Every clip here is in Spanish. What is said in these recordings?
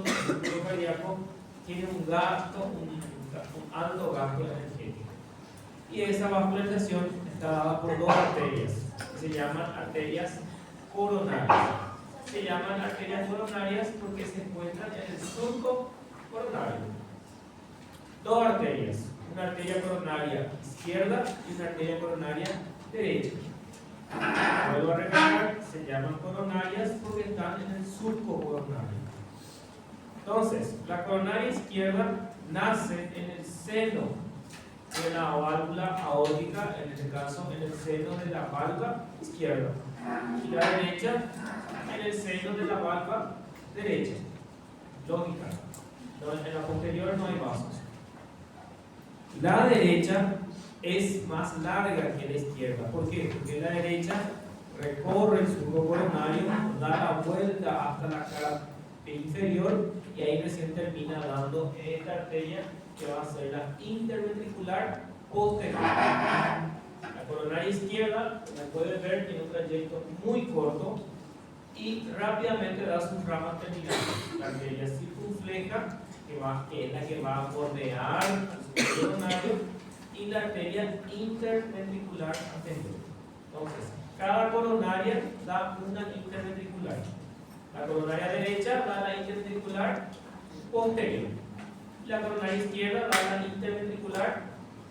corazón, el músculo cardíaco, tiene un alto gasto energético. Y esa vascularización está dada por dos arterias, que se llaman arterias coronarias. Se llaman arterias coronarias porque se encuentran en el surco coronario. Dos arterias, una arteria coronaria izquierda y una arteria coronaria derecha. Vuelvo a recalcar, se llaman coronarias porque están en el surco coronario. Entonces, la coronaria izquierda nace en el seno de la válvula aórtica, en este caso en el seno de la valva izquierda, y la derecha en el seno de la valva derecha. Lógica, en la posterior no hay vasos. La derecha es más larga que la izquierda. ¿Por qué? Porque la derecha recorre el surco coronario, da la vuelta hasta la cara inferior y ahí recién termina dando esta arteria que va a ser la interventricular posterior. La coronaria izquierda, como pueden ver, tiene un trayecto muy corto y rápidamente da sus ramas terminales. La arteria circunfleja, que es la que va a bordear al surco coronario, y la arteria interventricular anterior. Entonces, cada coronaria da una interventricular. La coronaria derecha da la interventricular posterior. La coronaria izquierda da la interventricular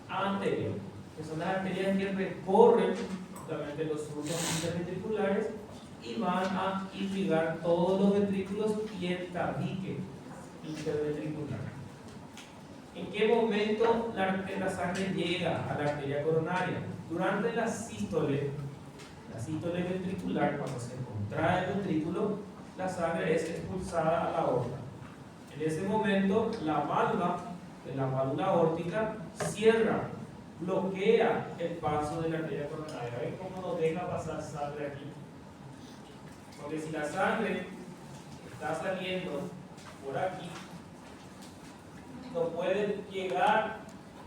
anterior, que son las arterias que recorren justamente los surcos interventriculares y van a irrigar todos los ventrículos y el tabique interventricular. ¿En qué momento la sangre llega a la arteria coronaria? Durante la sístole ventricular, cuando se contrae el ventrículo, la sangre es expulsada a la aorta. En ese momento, la válvula de la válvula aórtica cierra, bloquea el paso de la arteria coronaria. ¿Ven cómo no deja pasar sangre aquí? Porque si la sangre está saliendo por aquí, no puede llegar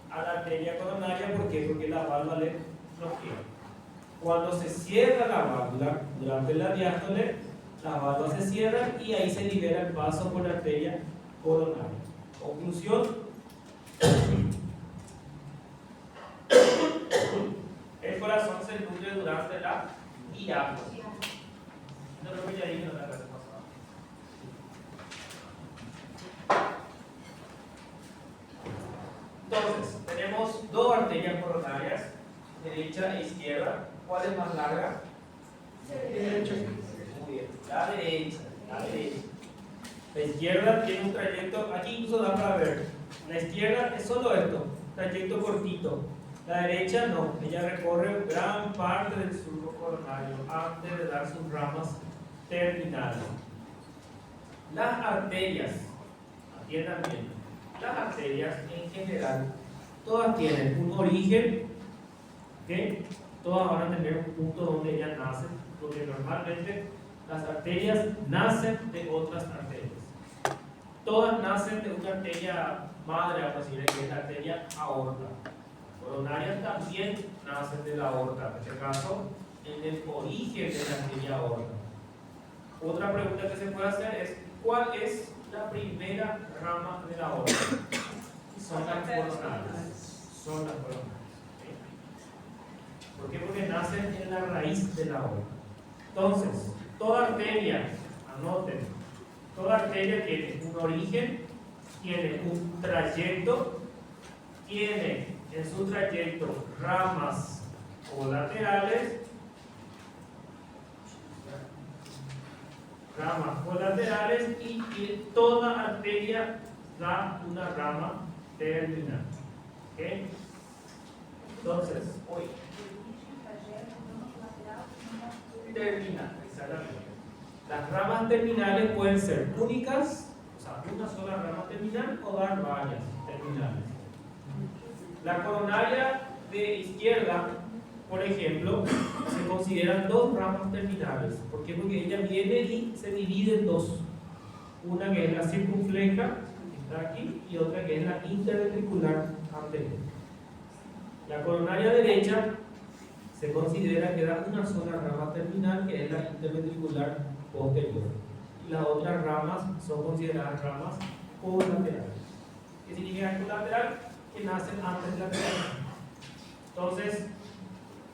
a la arteria coronaria. ¿Por qué? Porque la válvula le bloquea. Cuando se cierra la válvula durante la diástole, las válvulas se cierran y ahí se libera el paso por la arteria coronaria. Conclusión: el corazón se nutre durante la diástole. No lo que ya dije en la clase pasada. Entonces, tenemos dos arterias coronarias, derecha e izquierda. ¿Cuál es más larga? Derecha. Muy bien, la derecha. La izquierda tiene un trayecto, aquí incluso da para ver. La izquierda es solo esto, trayecto cortito. La derecha no, ella recorre gran parte del surco coronario antes de dar sus ramas terminales. Las arterias, atiendan bien, las arterias en general, todas tienen un origen, ¿okay? Todas van a tener un punto donde ellas nacen, porque normalmente las arterias nacen de otras arterias. Todas nacen de una arteria madre, vamos a decir, que es la arteria aorta. Coronarias también nacen de la aorta, en este caso, en el origen de la arteria aorta. Otra pregunta que se puede hacer es: ¿cuál es la primera rama de la aorta? Son las coronarias. Son las coronarias. ¿Por qué? Porque nacen en la raíz de la aorta. Entonces, toda arteria, anoten, toda arteria tiene un origen, tiene un trayecto, tiene en su trayecto ramas colaterales, y toda arteria da una rama terminal. ¿Okay? Entonces, hoy terminal, exactamente. Las ramas terminales pueden ser únicas, o sea, una sola rama terminal, o dar varias terminales. La coronaria de izquierda, por ejemplo, se consideran dos ramas terminales. ¿Por qué? Porque ella viene y se divide en dos. Una que es la circunfleja, que está aquí, y otra que es la interventricular anterior. La coronaria derecha se considera que da una sola rama terminal, que es la interventricular posterior. las otras ramas son consideradas ramas colaterales. ¿Qué significa colateral? Que nacen antes de la arteria. Entonces,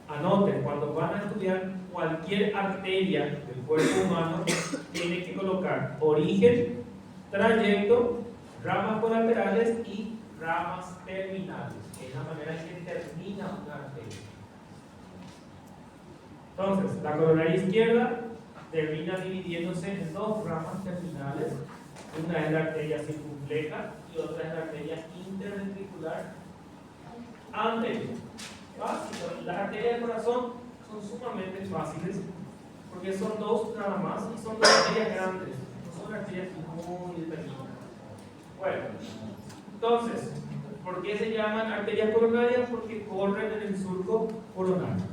anoten, cuando van a estudiar cualquier arteria del cuerpo humano, tienen que colocar origen, trayecto, ramas colaterales y ramas terminales, que es la manera en que termina una arteria. Entonces, la coronaria izquierda termina dividiéndose en dos ramas terminales. Una es la arteria circunfleja y otra es la arteria interventricular anterior. Fácil. Las arterias del corazón son sumamente fáciles porque son dos nada más y son dos arterias grandes, no son arterias muy pequeñas. Bueno, entonces, ¿por qué se llaman arterias coronarias? Porque corren en el surco coronario.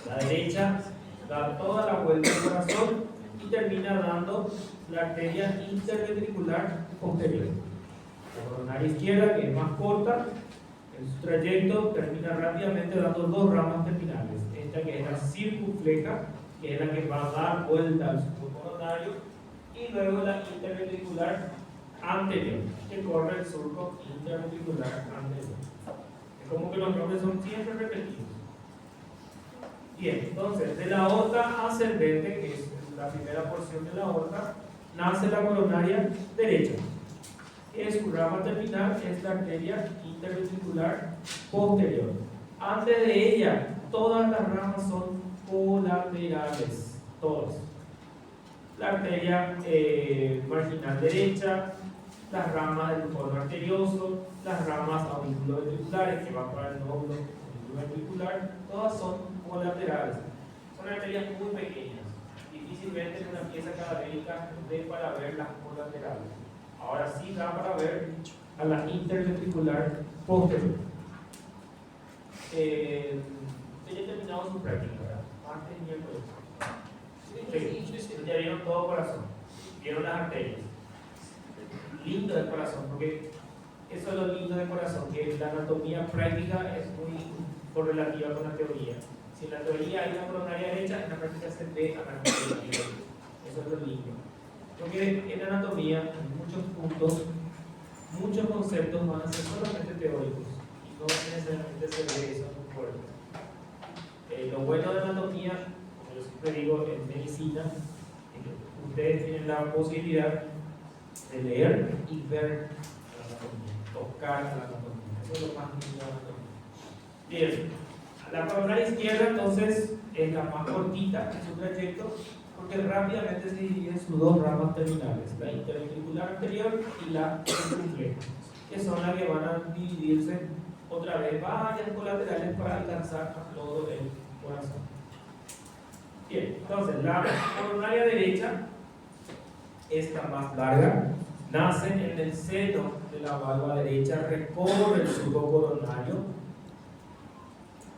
La derecha da toda la vuelta al corazón y termina dando la arteria interventricular posterior. La coronaria izquierda, que es más corta, en su trayecto termina rápidamente dando dos ramas terminales. Esta que es la circunfleja, que es la que va a dar vuelta al surco coronario, y luego la interventricular anterior, que corre el surco interventricular anterior. Es como que los nombres son siempre repetidos. Bien, entonces, de la aorta ascendente, que es la primera porción de la aorta, nace la coronaria derecha. Su rama terminal es la arteria interventricular posterior. Antes de ella, todas las ramas son colaterales, todas. La arteria marginal derecha, las ramas del cono arterioso, las ramas auriculoventriculares que van para el nódulo auriculoventricular, todas son colaterales. Son arterias muy pequeñas. Difícilmente en una pieza cadavérica dé para ver las colaterales. Ahora sí da para ver a la interventricular posterior. Usted ya ha terminado su práctica, ¿verdad? Martes y miércoles. Sí, ya vieron todo corazón. Vieron las arterias. Lindo del corazón, porque eso es lo lindo del corazón, que la anatomía práctica es muy correlativa con la teoría. Si en la teoría hay una coronaria derecha, en la práctica se ve anatomía. Eso es lo lindo. Porque en anatomía, en muchos puntos, muchos conceptos van a ser solamente teóricos y no necesariamente se ve eso en el cuerpo. Lo bueno de anatomía, como yo siempre digo en medicina, es que ustedes tienen la posibilidad de leer y ver la anatomía, tocar la anatomía. Eso es lo más lindo de la anatomía. Bien, la coronaria izquierda entonces es la más cortita en su trayecto, porque rápidamente se divide en sus dos ramas terminales, la interventricular anterior y la circunfleja, que son las que van a dividirse otra vez varias colaterales para alcanzar a todo el corazón. Bien, entonces la coronaria derecha es la más larga, nace en el seno de la valva derecha, recorre el surco coronario.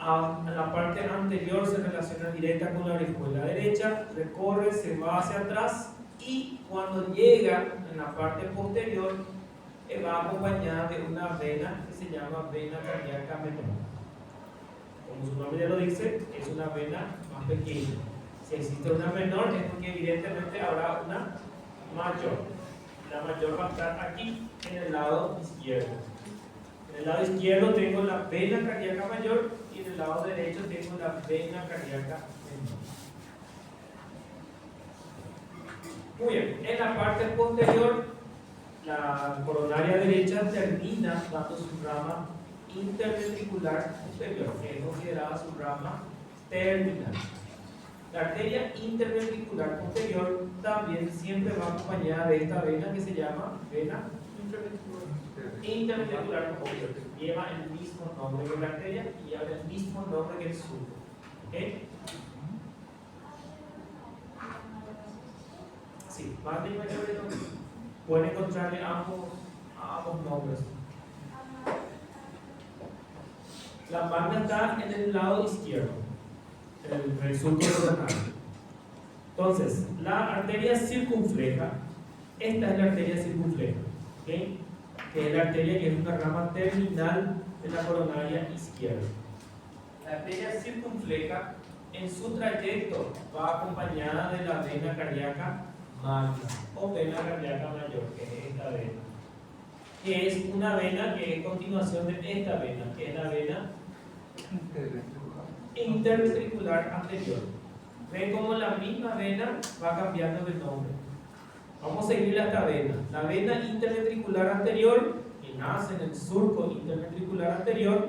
En la parte anterior se relaciona directa con la aurícula derecha, recorre, se va hacia atrás y cuando llega en la parte posterior va acompañada de una vena que se llama vena cardíaca menor. Como su nombre ya lo dice, es una vena más pequeña. Si existe una menor es porque evidentemente habrá una mayor. La mayor va a estar aquí en el lado izquierdo. En el lado izquierdo tengo la vena cardíaca mayor y en el lado derecho tengo la vena cardíaca menor. Muy bien, en la parte posterior, la coronaria derecha termina dando su rama interventricular posterior, que es considerada su rama terminal. La arteria interventricular posterior también siempre va acompañada de esta vena que se llama vena interventricular posterior. Lleva el mismo nombre que la arteria y lleva el mismo nombre que el surco. ¿Okay? Sí, Martín pueden encontrarle ambos nombres. La magna está en el lado izquierdo, en el surco coronario. Entonces, la arteria circunfleja, esta es la arteria circunfleja, ¿okay? Que es la arteria que es una rama terminal de la coronaria izquierda. La arteria circunfleja en su trayecto va acompañada de la vena cardíaca magna o vena cardíaca mayor, que es esta vena, que es una vena que es continuación de esta vena, que es la vena interventricular anterior. Ven como la misma vena va cambiando de nombre. Vamos a seguir esta vena. La vena interventricular anterior, que nace en el surco interventricular anterior,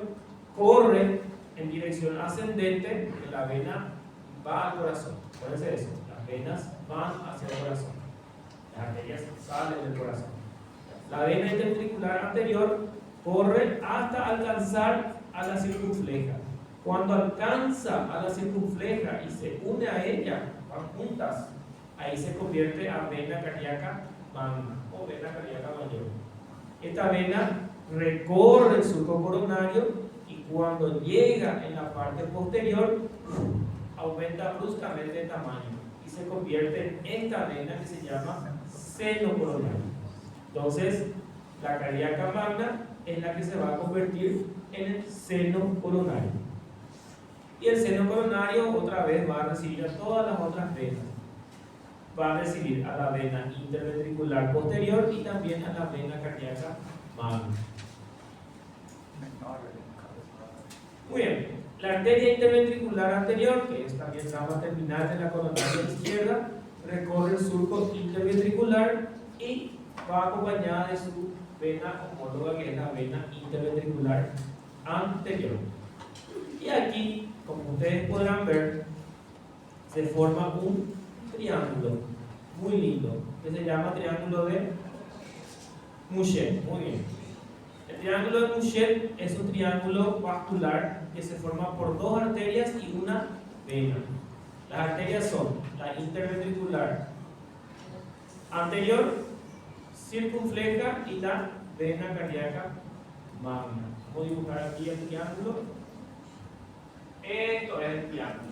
corre en dirección ascendente, que la vena va al corazón. Acuérdense eso, las venas van hacia el corazón, las arterias salen del corazón. La vena interventricular anterior corre hasta alcanzar a la circunfleja. Cuando alcanza a la circunfleja y se une a ella, van juntas, ahí se convierte a vena cardíaca magna o vena cardíaca mayor. Esta vena recorre el surco coronario y cuando llega en la parte posterior aumenta bruscamente de tamaño y se convierte en esta vena que se llama seno coronario. Entonces, la cardíaca magna es la que se va a convertir en el seno coronario. Y el seno coronario otra vez va a recibir a todas las otras venas. Va a recibir a la vena interventricular posterior y también a la vena cardíaca magna. Muy bien, la arteria interventricular anterior, que es también rama terminal de la coronaria izquierda, recorre el surco interventricular y va acompañada de su vena homóloga, que es la vena interventricular anterior. Y aquí, como ustedes podrán ver, se forma un triángulo muy lindo que se llama triángulo de Mouchet. Muy bien. El triángulo de Mouchet es un triángulo vascular que se forma por dos arterias y una vena. Las arterias son la interventricular anterior, circunfleja y la vena cardíaca magna. Voy a dibujar aquí el triángulo. Esto es el triángulo.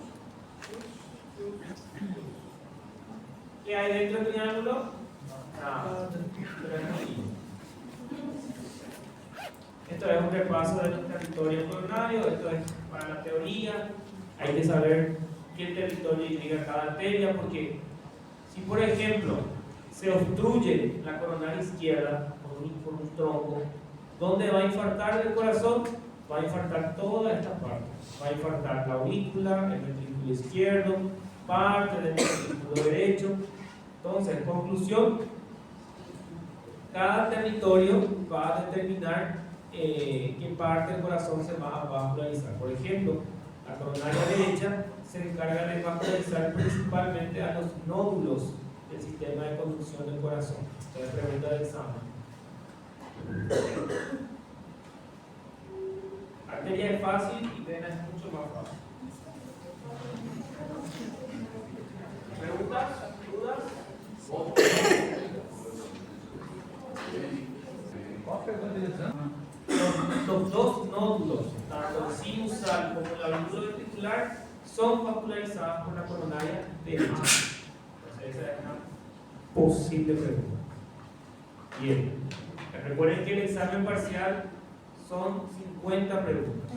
¿Qué hay dentro del triángulo? Nada. Esto es un repaso de los territorios coronarios. Esto es para la teoría. Hay que saber qué territorio irriga cada arteria, porque si por ejemplo se obstruye la coronaria izquierda por un tronco, ¿dónde va a infartar el corazón? Va a infartar toda esta parte. Va a infartar la aurícula, el ventrículo izquierdo, parte del ventrículo derecho. Entonces, en conclusión, cada territorio va a determinar qué parte del corazón se va a vascularizar. Por ejemplo, la coronaria derecha se encarga de vascularizar principalmente a los nódulos del sistema de conducción del corazón. Entonces, pregunta del examen. Arteria es fácil y vena es mucho más fácil. ¿Preguntas? ¿Dudas? Los dos nódulos, tanto el sinusal como el aurículo ventricular, son vascularizados por la coronaria derecha. Entonces, esa es una posible pregunta. Bien, recuerden que el examen parcial son 50 preguntas.